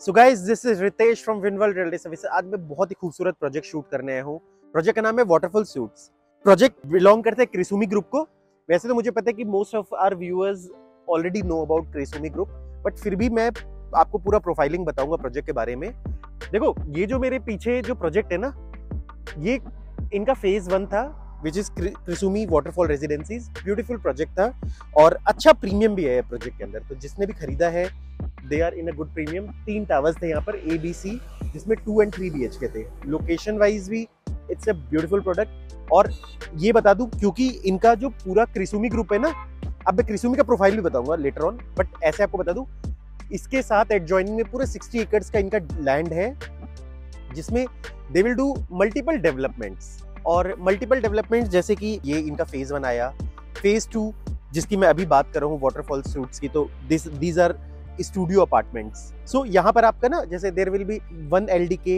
So guys, this is Ritesh from Winworld real estate services. आज मैं बहुत ही खूबसूरत प्रोजेक्ट शूट करने आया हूँ। प्रोजेक्ट का नाम है वाटरफॉल सूट्स। प्रोजेक्ट बिलोंग करते हैं क्रिसुमी ग्रुप को। वैसे तो मुझे पता है कि most of our viewers already know about Krisumi group, but फिर भी मैं आपको पूरा प्रोफाइलिंग बताऊंगा प्रोजेक्ट के बारे में। देखो, ये जो मेरे पीछे जो प्रोजेक्ट है ना, ये इनका फेज 1 था, which is Krisumi waterfall residences. Beautiful project था और अच्छा प्रीमियम भी है प्रोजेक्ट के अंदर। तो जिसने भी खरीदा है, they are in a good premium. 3 towers थे यहाँ पर ABC, जिसमें 2 and 3 BHK थे। लोकेशन वाइज भी इट्स अ ब्यूटीफुल प्रोडक्ट। और ये बता दूं, क्योंकि इनका जो पूरा क्रिसुमी ग्रुप है ना, अब मैं क्रिसुमी का प्रोफाइल भी बताऊंगा लेटर ऑन, बट ऐसे आपको बता दूं, इसके साथ एडजॉइनिंग में पूरे 60 एकर्स का इनका लैंड है, जिसमें they will do multiple developments. और मल्टीपल डेवलपमेंट्स जैसे कि ये इनका फेज 1 आया, फेज 2 जिसकी मैं अभी बात कर रहा हूँ वाटरफॉल सूट्स की, तो दीज आर स्टूडियो अपार्टमेंट्स। सो यहाँ पर आपका ना, जैसे देयर विल बी 1 LDK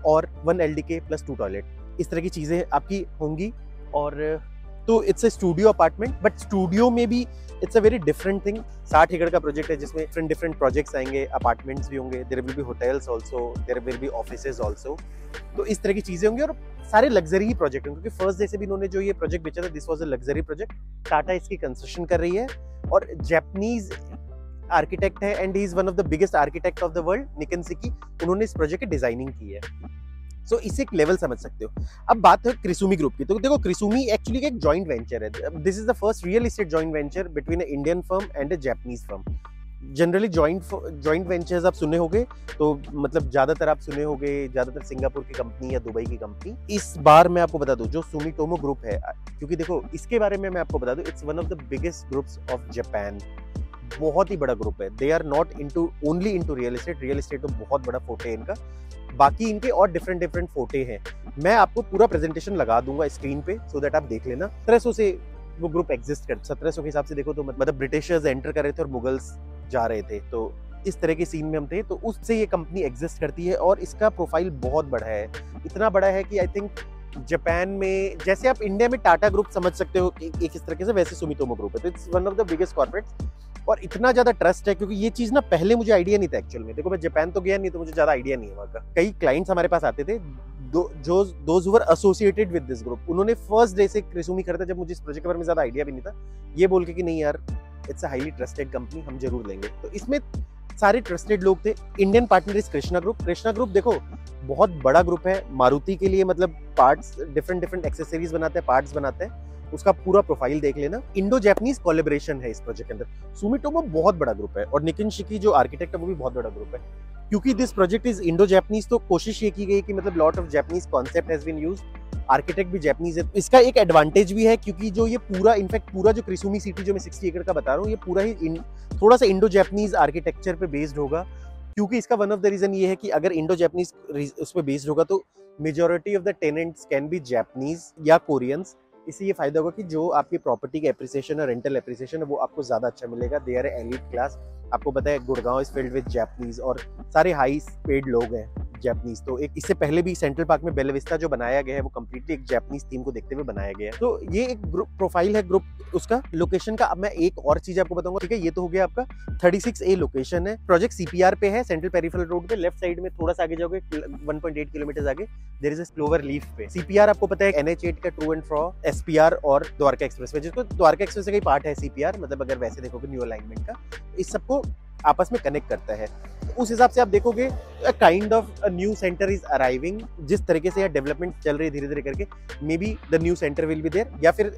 और 1 LDK प्लस 2 टॉयलेट, इस तरह की चीजें आपकी होंगी। और तो it's a studio apartment, but studio में भी it's a very different thing. 60 एकड़ का प्रोजेक्ट है, जिसमें डिफरेंट प्रोजेक्ट्स आएंगे, अपार्टमेंट्स भी होंगे, there will be hotels also, there will be offices also. तो इस तरह की चीजें होंगी और सारे लग्जरी ही प्रोजेक्ट होंगे, क्योंकि फर्स्ट डे से भी इन्होंने जो ये प्रोजेक्ट बेचा था, this was a luxury project. Tata इसकी कंस्ट्रक्शन कर रही है और जापानीज आर्किटेक्ट है, and he is one of the biggest architect of the world, Nikin सिकी। उन्होंने इस प्रोजेक्ट की डिजाइनिंग की है। सो इसे एक लेवल समझ सकते हो। अब बात है क्रिसुमी ग्रुप की, तो देखो, क्रिसुमी एक्चुअली एक जॉइंट वेंचर है। This is the first real estate joint venture between a Indian firm and a Japanese firm. Generally joint ventures आप सुने होंगे, तो मतलब ज्यादातर आप सुने होंगे, ज्यादातर सिंगापुर की कंपनी या दुबई की कंपनी। इस बार मैं आपको बता दूं, जो सुमिटोमो ग्रुप है, क्योंकि देखो इसके बारे में मैं आपको बता दूं, it's one of the biggest groups of Japan. बहुत ही बड़ा ग्रुप है। They are not into only into real estate तो बहुत बड़ा फोटे है इनका। बाकी इनके और डिफरेंट फोटे हैं। मैं आपको पूरा प्रेजेंटेशन लगा दूंगा स्क्रीन पे, सो दैट आप देख लेना। 1700 से वो ग्रुप एग्जिस्ट कर, 1700 के हिसाब से देखो तो मतलब ब्रिटिशर्स एंटर कर रहे थे और मुगल्स जा रहे थे, तो इस तरह के सीन में हम थे। तो उससे ये कंपनी एग्जिस्ट करती है और इसका प्रोफाइल बहुत बड़ा है। इतना बड़ा है कि आई थिंक जापान में, जैसे आप इंडिया में टाटा ग्रुप समझ सकते हो एक इस तरीके से, वैसे सुमिटोमो ग्रुप है। तो it's one of the biggest corporates. और इतना ज्यादा ट्रस्ट है, क्योंकि ये चीज ना पहले मुझे आइडिया नहीं था एक्चुअल में। देखो, मैं जापान तो गया नहीं, तो मुझे ज्यादा आइडिया नहीं है वहाँ का। कई क्लाइंट्स हमारे पास आते थे, those who were associated with this group, उन्होंने फर्स्ट डे से क्रिसुमी खरीदा, जब मुझे इस प्रोजेक्ट के बारे में ज्यादा आइडिया भी नहीं था, ये बोल के कि नहीं यार, it's a highly trusted company, हम जरूर लेंगे। तो इसमें सारे ट्रस्टेड लोग थे। Indian partner is Krishna group. Krishna group देखो बहुत बड़ा ग्रुप है। मारुति के लिए मतलब पार्ट्स, डिफरेंट एक्सेसरीज बनाते हैं, पार्ट्स बनाते हैं, उसका पूरा प्रोफाइल देख लेना। इंडो जापानीज कोलैबोरेशन है इस प्रोजेक्ट के अंदर। सुमिटोमो बहुत बड़ा ग्रुप है और निकिन शिकी जो आर्किटेक्ट है वो भी बहुत बड़ा ग्रुप है। क्योंकि this project is Indo Japanese, तो कोशिश ये की गई कि मतलब lot of Japanese concept has been used, architect भी जापानीज है। इसका एक एडवांटेज भी है, क्योंकि जो ये पूरा, इनफैक्ट पूरा जो क्रिसुमी सिटी जो मैं 60 एकड़ का बता रहा हूँ, ये पूरा ही थोड़ा सा इंडो जापानीज आर्किटेक्चर पे बेस्ड होगा। क्योंकि इसका वन ऑफ द रीजन ये है कि अगर इंडो जापानीज उस पर बेस्ड होगा, तो majority of the tenants can be Japanese या कोरियंस। इससे ये फायदा होगा कि जो आपकी प्रॉपर्टी का एप्रिसिएशन और रेंटल एप्रिसिएशन है, वो आपको ज्यादा अच्छा मिलेगा। They are elite class. आपको पता है Gurgaon is filled with Japanese और सारे हाई पेड लोग हैं जापानीज। तो एक इससे पहले भी सेंट्रल पार्क में बेला विस्टा जो बनाया गया है, वो कंप्लीटली एक जापानीज थीम को देखते हुए बनाया गया है। तो ये एक ग्रुप प्रोफाइल है ग्रुप उसका लोकेशन का। अब मैं एक और चीज आपको बताऊंगा, ठीक है। ये तो हो गया आपका 36A लोकेशन है। प्रोजेक्ट CPR पे है, सेंट्रल पेरिफेरल रोड पे। लेफ्ट साइड में थोड़ा सा आगे जाओगे, 1.8 किलोमीटर आगे, there is a clover leaf पे। CPR आपको पता है NH8 का ट्रू एंड फ्रॉ, SPR और द्वारका एक्सप्रेस वे, जिसको द्वारका एक्सप्रेस का ही पार्ट है CPR, मतलब अगर वैसे देखोगे न्यू अलाइनमेंट का, इस सबको आपस में कनेक्ट करता है। तो उस हिसाब से आप देखोगे kind of new centre is arriving. जिस तरीके से यहाँ डेवलपमेंट चल रही है धीरे धीरे करके, may be the new centre will be there, या फिर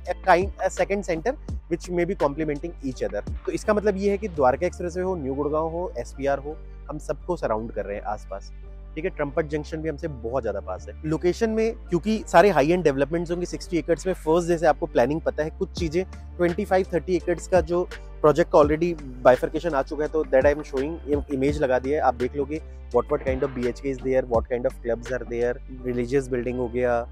second centre which may be complementing each other. तो इसका मतलब ये है कि द्वारका एक्सप्रेस वे हो, न्यू गुड़गांव हो, SPR हो, हम सबको सराउंड कर रहे हैं आसपास, ठीक है। ट्रम्पट जंक्शन भी हमसे बहुत ज्यादा पास है। लोकेशन में क्योंकि सारे हाई एंड डेवलपमेंट्स होंगे 60 एकर्स में, फर्स्ट डे से आपको प्लानिंग पता है। कुछ चीजें 25-30 एकर्स का जो प्रोजेक्ट का ऑलरेडी बाइफर्केशन आ चुका है, तो that I am showing, image लगा दिया है, आप देख लोगे what kind of BHK is there, what kind of clubs are there, religious building हो गया,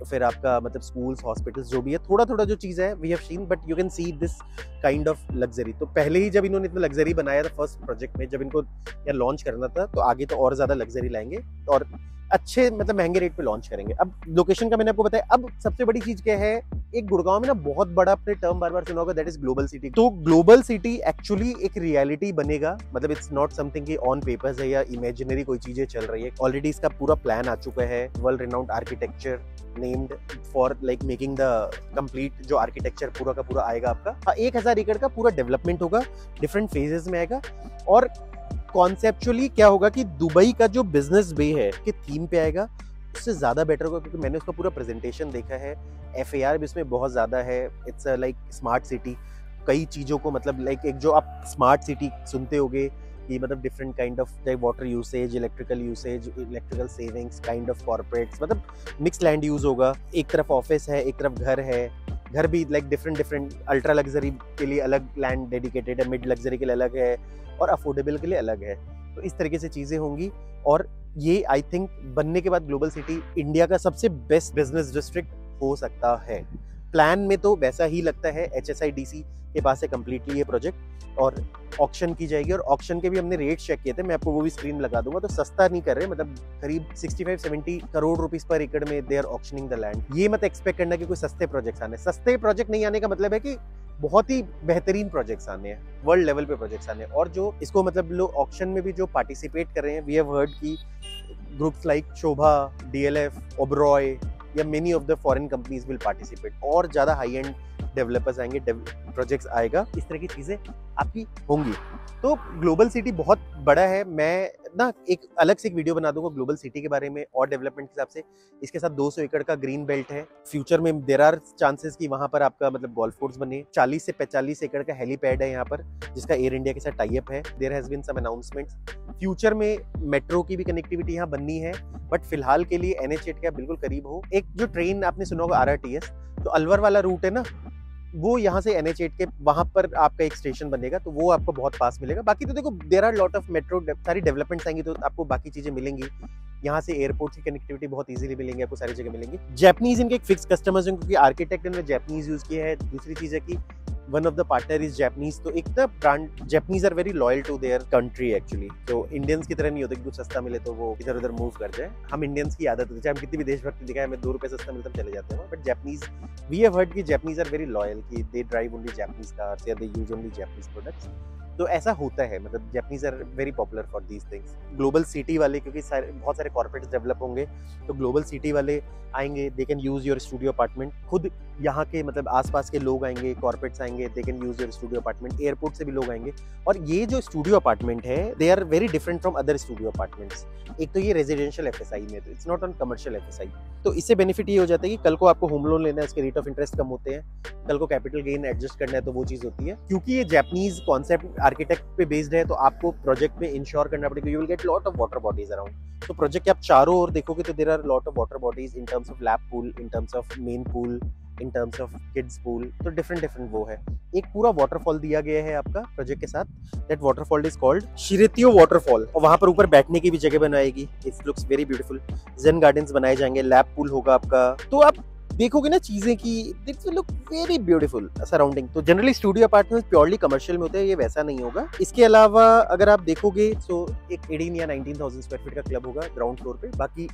फिर आपका मतलब स्कूल्स, हॉस्पिटल्स जो भी है, थोड़ा थोड़ा जो चीज़ है we have seen, but you can see this kind of luxury. तो पहले ही जब इन्होंने इतना लग्जरी बनाया था फर्स्ट प्रोजेक्ट में, जब इनको यहाँ लॉन्च करना था, तो आगे तो और ज़्यादा लग्जरी लाएंगे। और अच्छे मतलब महंगे रेट पे लॉन्च करेंगे। अब लोकेशन का मैंने आपको बताया। अब सबसे बड़ी चीज क्या है, एक गुड़गांव में ना बहुत बड़ा, आपने टर्म बार बार सुना होगा, दैट इज ग्लोबल सिटी। तो ग्लोबल सिटी एक्चुअली एक रियलिटी बनेगा, मतलब इट्स नॉट समथिंग कि ऑन पेपर्स है या इमेजिनरी कोई चीजें चल रही है। ऑलरेडी इसका पूरा प्लान आ चुका है, world renowned architecture named for like making the complete जो आर्किटेक्चर पूरा का पूरा आएगा आपका। 1000 एकड़ का पूरा डेवलपमेंट होगा, डिफरेंट फेजेस में आएगा। और कॉन्सेप्चुअली क्या होगा कि दुबई का जो बिजनेस वे है कि थीम पे आएगा, उससे ज्यादा बेटर होगा, क्योंकि मैंने उसका पूरा प्रेजेंटेशन देखा है। FAR भी इसमें बहुत ज्यादा है। इट्स लाइक स्मार्ट सिटी, कई चीजों को मतलब लाइक एक जो आप स्मार्ट सिटी सुनते होगे कि मतलब different kind of water usage, electrical usage, electrical savings, kind of corporates, मतलब मिक्स लैंड यूज होगा। एक तरफ ऑफिस है, एक तरफ घर है। घर भी लाइक डिफरेंट अल्ट्रा लग्जरी के लिए अलग लैंड डेडिकेटेड है, मिड लग्जरी के लिए अलग है, और अफोर्डेबल के लिए अलग है। तो इस तरीके से चीजें होंगी। और ये आई थिंक बनने के बाद ग्लोबल सिटी इंडिया का सबसे बेस्ट बिजनेस डिस्ट्रिक्ट हो सकता है। प्लान में तो वैसा ही लगता है। HSIDC के पास है कंप्लीटली ये प्रोजेक्ट, और ऑक्शन की जाएगी। और ऑक्शन के भी हमने रेट चेक किए थे, मैं आपको वो भी स्क्रीन लगा दूंगा। तो सस्ता नहीं कर रहे, मतलब करीब 65-70 करोड़ रुपीस पर एकड़ में they are auctioning the land. ये मत एक्सपेक्ट करना कि कोई सस्ते प्रोजेक्ट्स आने। सस्ते प्रोजेक्ट नहीं आने का मतलब है कि बहुत ही बेहतरीन प्रोजेक्ट्स आने हैं, वर्ल्ड लेवल पे प्रोजेक्ट्स आने हैं। और जो इसको मतलब लोग ऑक्शन में भी जो पार्टिसिपेट कर रहे हैं, वी हैव हर्ड की ग्रुप्स लाइक शोभा, DLF, ओबरॉय या many of the foreign companies will participate. और ज्यादा हाई एंड डेवलपर्स आएंगे, प्रोजेक्ट्स आएगा, इस तरह की चीजें आपकी होंगी। तो ग्लोबल सिटी बहुत बड़ा है। मैं ना एक अलग से एक वीडियो बना दूंगा ग्लोबल सिटी के बारे में और डेवलपमेंट के हिसाब से। इसके साथ 200 एकड़ का ग्रीन बेल्ट है। फ्यूचर में देयर आर चांसेस कि वहां पर आपका मतलब गोल्फ कोर्स बने। 40 से 45 एकड़ का हेलीपैड है यहाँ पर, जिसका एयर इंडिया के साथ टाई अप है। There has been some announcements. Future में मेट्रो की भी कनेक्टिविटी यहाँ बननी है, बट फिलहाल के लिए NH8 के बिल्कुल करीब हो। एक जो ट्रेन आपने सुना होगा RRTS, तो अलवर वाला रूट है ना, वो यहाँ से NH8 के वहां पर आपका एक स्टेशन बनेगा, तो वो आपको बहुत पास मिलेगा। बाकी तो देखो there are lot of metro, सारी डेवलपमेंट्स आएंगी तो आपको बाकी चीजें मिलेंगी। यहाँ से एयरपोर्ट की कनेक्टिविटी बहुत इजीली मिलेंगी, आपको सारी जगह मिलेंगी। जैपनीज इनके एक फिक्स कस्टमर्स हैं, क्योंकि आर्किटेक्ट ने जैपनीज यूज किया है। दूसरी चीज है कि one of the partner is Japanese, तो एक ना brand Japanese are very loyal to their country actually. तो इंडियंस की तरह नहीं होता कि कुछ सस्ता मिले तो वो इधर उधर मूव कर जाए। हम इंडियंस की आदत होती है, चाहे हम कितनी भी देशभक्ति दिखाए, हमें 2 रुपए सस्ता मिलता हम चले जाते हैं। But Japanese, we have heard कि जैपनीज आर वेरी लॉयल, कि they drive only Japanese cars या they use only Japanese products. तो ऐसा होता है, मतलब Japanese are very popular for these things. Global city वाले, क्योंकि बहुत सारे कॉर्पोरेट्स डेवलप होंगे, तो ग्लोबल सिटी वाले आएंगे, they can use your studio apartment. खुद यहाँ के मतलब आसपास के लोग आएंगे, कॉर्पोरेट्स आएंगे, they can use your studio apartment. Airport से भी लोग आएंगे। और ये जो स्टूडियो अपार्टमेंट है, they are very different from other studio apartments. एक तो ये रेजिडेंशियल FSI में, तो it's not on commercial FSI। तो इससे बेनिफिट ये हो जाता है कि कल को आपको होम लोन लेना है, इसके रेट ऑफ इंटरेस्ट कम होते हैं। कल को कैपिटल गेन एडजस्ट करना है तो वो चीज होती है। क्योंकि ये जापानीज कॉन्सेप्ट आर्किटेक्ट पे बेस्ड है, तो आपको प्रोजेक्ट में इंश्योर करना पड़ेगा, you will get lot of water bodies around. तो प्रोजेक्ट के आप चारों ओर देखोगे तो there are lot of water bodies in terms of lap pool, in terms of main pool, in terms of kids pool. तो डिफरेंट वो है। एक पूरा वाटरफॉल दिया गया है आपका प्रोजेक्ट के साथ। That waterfall is called Shiretio waterfall, और वहां पर ऊपर बैठने की भी जगह बनाएगी। It looks very beautiful. Zen gardens बनाए जाएंगे, लैब पूल होगा आपका। तो आप देखोगे ना चीजें की this will look very beautiful surrounding. तो generally studio apartments purely commercial में होते हैं, ये वैसा नहीं होगा। इसके अलावा अगर आप देखोगे तो एक 18 या 19,000 स्क्वायर फीट का क्लब होगा ग्राउंड फ्लोर पे। बाकी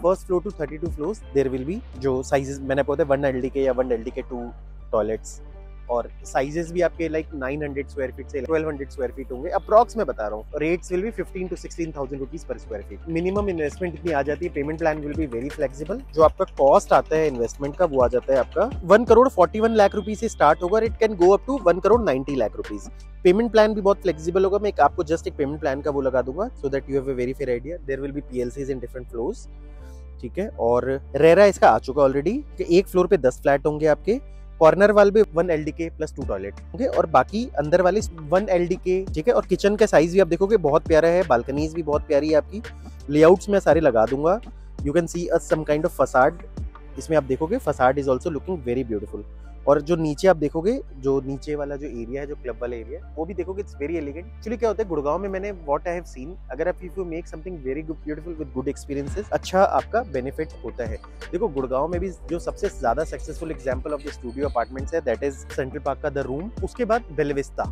first floor to 32 floors there will be जो साइजेस मैंने आपको बताया 1 LDK या 1 LDK 2 टॉयलेट्स, और साइजेस भी आपके लाइक 900 स्क्वायर फीट से 1200 स्क्वायर फीट होंगे अप्रॉक्स में बता रहा हूँ। Rates will be 15 to 16,000 rupees per square feet. Minimum investment इतनी आ जाती है। Payment plan will be very flexible. जो आपका कॉस्ट आता है इन्वेस्टमेंट का वो आ जाता है आपका 1,41 लाख रुपीज से स्टार्ट होगा, और it can go up to 1,90 lakh rupees. Payment plan भी बहुत फ्लेक्सिबल होगा। मैं आपको जस्ट एक पेमेंट प्लान का वो लगा दूंगा so that you have a very fair idea. There will be PLCs in different floors, ठीक है। और रेरा इसका आ चुका ऑलरेडी। एक फ्लोर पे 10 फ्लैट होंगे आपके। कॉर्नर वाल पे 1 LDK प्लस 2 टॉयलेट होंगे, और बाकी अंदर वाले 1 LDK, ठीक है। और किचन का साइज भी आप देखोगे बहुत प्यारा है। बालकनीज भी बहुत प्यारी है आपकी। लेआउट्स में सारे लगा दूंगा। You can see some kind of facade. इसमें आप देखोगे facade is also looking very beautiful. और जो नीचे आप देखोगे, जो नीचे वाला जो एरिया है, जो क्लब वाला एरिया है, वो भी देखोगे इट्स वेरी एलिगेंट। एक्चुअली क्या होता है गुड़गांव में, मैंने व्हाट आई हैव सीन, अगर आप if you make something very beautiful with good experiences, अच्छा आपका बेनिफिट होता है। देखो गुड़गांव में भी जो सबसे ज्यादा successful example of the studio apartments है दैट इज सेंट्रल पार्क का द रूम। उसके बाद Bellavista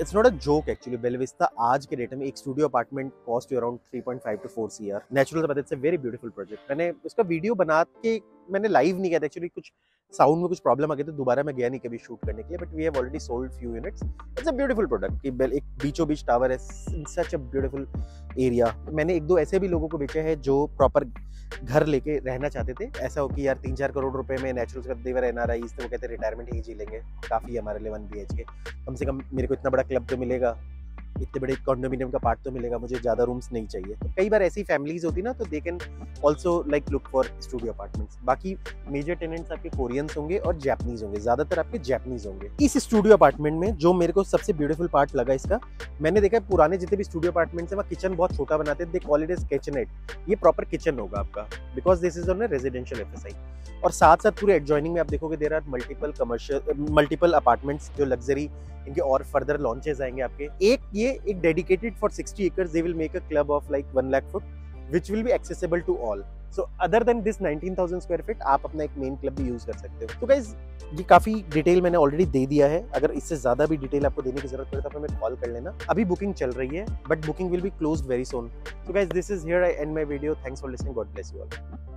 it's not a joke actually. Bella Vista आज के डेट में एक studio apartment cost to around 3.5 to 4 CR। Natural but it's a very beautiful project. मैंने उसका वीडियो बना के मैंने लाइव नहीं किया था एक्चुअली, कुछ साउंड में कुछ प्रॉब्लम आ गई तो दोबारा मैं गया नहीं कभी शूट करने के लिए, but we have already sold few units. It's a beautiful product कि एक बीचों बीच टावर है इन सच अ ब्यूटीफुल एरिया। मैंने एक दो ऐसे भी लोगों को बेचे हैं जो प्रॉपर घर लेके रहना चाहते थे। ऐसा हो कि यार 3-4 करोड़ रुपए में नेचुरल का देवर NRIs थे, वो कहते रिटायरमेंट ही जी लेंगे, काफ़ी है हमारे लिए 1 BHK। कम से कम मेरे को इतना बड़ा क्लब तो मिलेगा, इतने बड़े कॉन्डोमिनियम का पार्ट तो मिलेगा, मुझे ज़्यादा रूम्स नहीं चाहिए। तो कई बार ऐसी फैमिलीज होती ना, तो they can also like look for studio apartments. बाकी मेजर टेनेंट्स आपके कोरियंस होंगे और जैपनीज होंगे, ज़्यादातर आपके जैपनीज होंगे। इस स्टूडियो अपार्टमेंट में जो मेरे को सबसे ब्यूटीफुल पार्ट लगा इसका, मैंने देखा है पुराने जितने भी स्टूडियो अपार्टमेंट्स है वहाँ किचन बहुत छोटा बनाते हैं, they call it as kitchenette. ये प्रॉपर किचन होगा आपका, because this is on a residential FSI। और साथ साथ पूरे एडजॉइनिंग में आप देखोगे देयर आर मल्टीपल अपार्टमेंट्स जो लग्जरी, इनके और फर्दर लॉन्चेस आएंगे आपके। एक dedicated for 60 acres, they will make a club of like 1 lakh foot which will be accessible to all. So other than this 19,000 square feet आप अपना एक main club भी यूज कर सकते हो। तो गाइज ये काफी डिटेल मैंने ऑलरेडी दे दिया है। अगर इससे ज्यादा भी डिटेल आपको देने की जरूरत पड़े तो हमें कॉल कर लेना। अभी बुकिंग चल रही है but booking will be closed very soon. So guys, this is here I end my video. Thanks for listening. God bless you all.